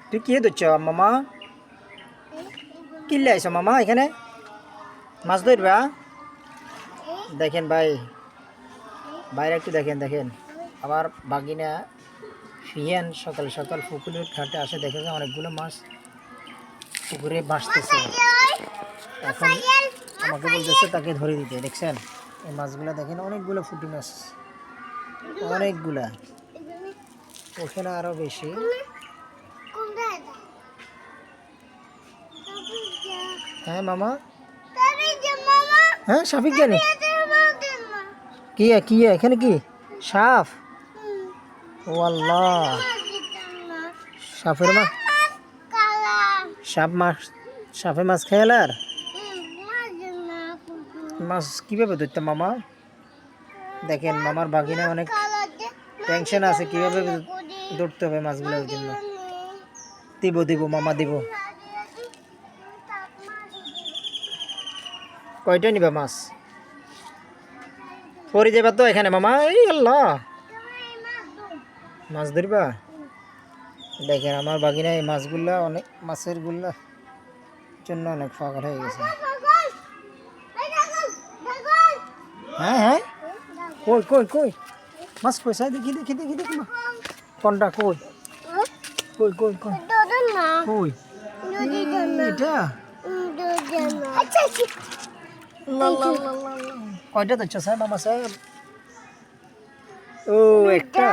তুই কি ধরছ মামা? কিনলে আইস মামা এখানে মাছ ধরবা? দেখেন ভাই, বাইরে একটু দেখেন দেখেন আবার বাগিনা ফিয়ান সকাল সকাল পুকুরের ঘাটে আসে, দেখেছে অনেকগুলো মাছ পুকুরে ভাসতেছে। এখন আমাকে বলতেছে তাকে ধরে দিতে। দেখছেন এই মাছগুলো, দেখেন অনেকগুলো পুঁটি মাছ, অনেকগুলা, ওখানে আরো বেশি। হ্যাঁ মামা, হ্যাঁ সাফিক জানি কি কি এখানে কি সাপ? ও আল্লাহ, সাপের মাছ, সাপ মাছ, সাপে মাছ খেয়ালার মাছ কিভাবে ধরতে মামা? দেখেন মামার বাগিনা অনেক টেনশন আছে, কিভাবে ধরতে হবে মাছগুলোর জন্য। দিব দিব মামা দিব। কয়টা নিবা মাছ? পরে যাবা তো এখানে মামা? এই আল্লাহ, মাছ ধরবা? দেখেন আমার বাগিনা এই মাছগুলা, অনেক মাছের গুলা জন্য অনেক ফাঁকা হয়ে গেছে। হ্যাঁ হ্যাঁ, কই কই কই মাছ পয়সা দেখি দেখি দেখি দেখি মা, কোনটা কই কই কই কই কই এটা? কয়টা দেখছ স্যার মামা স্যার? ও একটা।